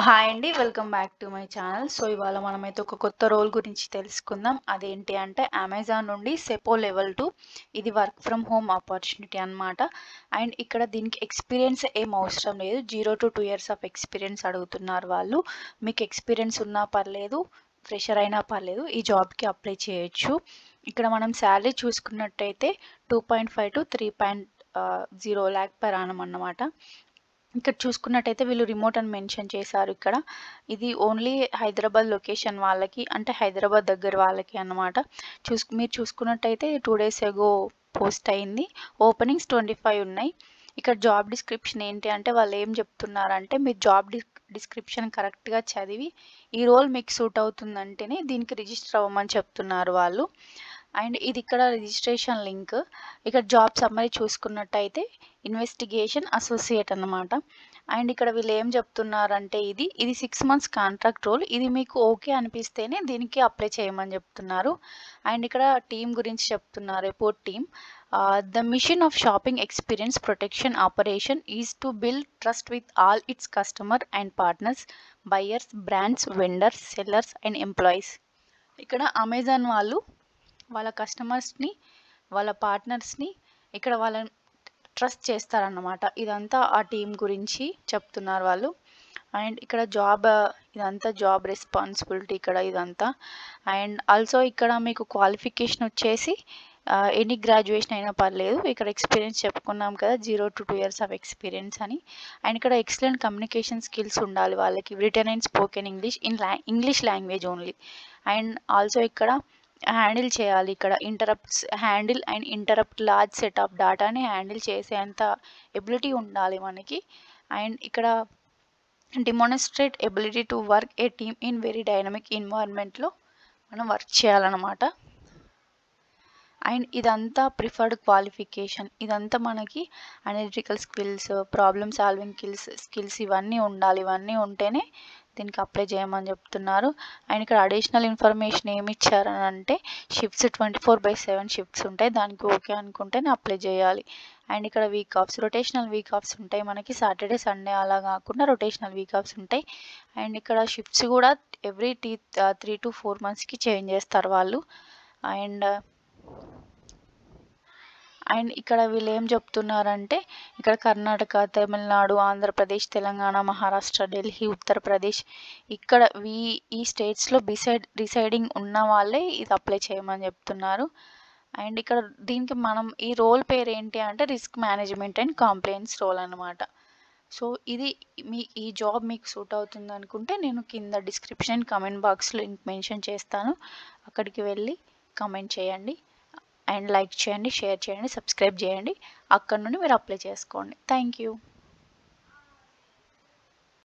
Hi అండి. Welcome back to my channel. So, ఇవాళ మనమైతే ఒక కొత్త రోల్ గురించి తెలుసుకుందాం. అదేంటి అంటే అమెజాన్ నుండి సెపో లెవెల్ 2 ఇది వర్క్ ఫ్రమ్ హోమ్ ఆపర్చునిటీ అన్నమాట. అండ్ ఇక్కడ దీనికి ఎక్స్‌పీరియన్స్ ఏం అవసరం లేదు. 0-2 ఇయర్స్ ఆఫ్ ఎక్స్‌పీరియన్స్ అడుగుతున్నారు వాళ్ళు. మీకు ఎక్స్‌పీరియన్స్ ఉన్నా పర్లేదు, ఫ్రెషర్ అయినా పర్లేదు. ఈ జాబ్‌కి అప్లై చేయొచ్చు. ఇక్కడ మనం సాలరీ చూసుకున్నట్టయితే 2.5-3.0 లాక్ పర్ యానం అన్నమాట. ఇక్కడ చూసుకున్నట్టయితే వీళ్ళు రిమోట్ అని మెన్షన్ చేశారు ఇక్కడ. ఇది ఓన్లీ హైదరాబాద్ లొకేషన్ వాళ్ళకి, అంటే హైదరాబాద్ దగ్గర వాళ్ళకి అన్నమాట. మీరు చూసుకున్నట్టయితే 2 డేస్ ఎగో పోస్ట్ అయింది. ఓపెనింగ్స్ 25 ఉన్నాయి. ఇక్కడ జాబ్ డిస్క్రిప్షన్ ఏంటి అంటే వాళ్ళు ఏం చెప్తున్నారంటే మీరు జాబ్ డిస్క్రిప్షన్ కరెక్ట్‌గా చదివి ఈ రోల్ మీకు సూట్ అవుతుందంటేనే దీనికి రిజిస్టర్ అవ్వమని చెప్తున్నారు వాళ్ళు. అండ్ ఇది ఇక్కడ రిజిస్ట్రేషన్ లింక్. ఇక్కడ జాబ్ సమ్మరీ చూసుకున్నట్టయితే ఇన్వెస్టిగేషన్ అసోసియేట్ అన్నమాట. అండ్ ఇక్కడ వీళ్ళు ఏం చెప్తున్నారంటే ఇది 6 మంత్స్ కాంట్రాక్ట్ రోల్. ఇది మీకు ఓకే అనిపిస్తేనే దీనికి అప్లై చేయమని చెప్తున్నారు. అండ్ ఇక్కడ టీమ్ గురించి చెప్తున్నారు. Report team the machine of shopping experience protection operation is to build trust with all it's customer and partners, buyers, brands, vendors, sellers and employees. ఇక్కడ Amazon వాళ్ళు వాళ్ళ కస్టమర్స్ని, వాళ్ళ పార్ట్నర్స్ని ఇక్కడ వాళ్ళని ట్రస్ట్ చేస్తారన్నమాట. ఇదంతా ఆ టీం గురించి చెప్తున్నారు వాళ్ళు. అండ్ ఇక్కడ ఇదంతా జాబ్ రెస్పాన్సిబిలిటీ ఇక్కడ ఇదంతా. అండ్ ఆల్సో ఇక్కడ మీకు క్వాలిఫికేషన్ వచ్చేసి ఎనీ గ్రాడ్యుయేషన్ అయినా పర్లేదు. ఇక్కడ ఎక్స్పీరియన్స్ చెప్పుకున్నాం కదా, 0-2 ఇయర్స్ ఆఫ్ ఎక్స్పీరియన్స్ అని. అండ్ ఇక్కడ ఎక్సలెంట్ కమ్యూనికేషన్ స్కిల్స్ ఉండాలి వాళ్ళకి. Written and spoken English English language only. And also ఇక్కడ హ్యాండిల్ చేయాలి. ఇక్కడ ఇంటరప్ట్ లార్జ్ సెట్ ఆఫ్ డాటాని హ్యాండిల్ చేసేంత ఎబిలిటీ ఉండాలి మనకి. అండ్ ఇక్కడ demonstrate ability to work a team in very dynamic ఎన్వైరన్మెంట్లో మనం వర్క్ చేయాలన్నమాట. అండ్ ఇదంతా ప్రిఫర్డ్ క్వాలిఫికేషన్. ఇదంతా మనకి analytical skills, problem solving skills ఇవన్నీ ఉండాలి. ఇవన్నీ ఉంటేనే దీనికి అప్లై చేయమని చెప్తున్నారు. అండ్ ఇక్కడ అడిషనల్ ఇన్ఫర్మేషన్ ఏమి ఇచ్చారని అంటే షిఫ్ట్స్ 24/7 షిఫ్ట్స్ ఉంటాయి. దానికి ఓకే అనుకుంటేనే అప్లై చేయాలి. అండ్ ఇక్కడ రొటేషనల్ వీక్ ఆఫ్స్ ఉంటాయి మనకి. సాటర్డే సండే అలా కాకుండా రొటేషనల్ వీక్ ఆఫ్స్ ఉంటాయి. అండ్ ఇక్కడ షిఫ్ట్స్ కూడా ఎవ్రీ 3 to 4 monthsకి చేంజ్ చేస్తారు వాళ్ళు. అండ్ ఇక్కడ వీళ్ళు ఏం చెప్తున్నారంటే ఇక్కడ కర్ణాటక, తమిళనాడు, ఆంధ్రప్రదేశ్, తెలంగాణ, మహారాష్ట్ర, ఢిల్లీ, ఉత్తరప్రదేశ్ ఇక్కడ ఈ స్టేట్స్లో రిసైడింగ్ ఉన్న వాళ్ళే ఇది అప్లై చేయమని చెప్తున్నారు. అండ్ ఇక్కడ దీనికి ఈ రోల్ పేరు ఏంటి అంటే risk management and compliance role అనమాట. సో ఇది ఈ జాబ్ మీకు సూట్ అవుతుంది అనుకుంటే నేను కింద డిస్క్రిప్షన్ కమెంట్ బాక్స్లో లింక్ మెన్షన్ చేస్తాను. అక్కడికి వెళ్ళి కమెంట్ చేయండి. అండ్ లైక్ చేయండి, షేర్ చేయండి, సబ్స్క్రైబ్ చేయండి. అక్కడ నుండి మీరు అప్లై చేసుకోండి. Thank you.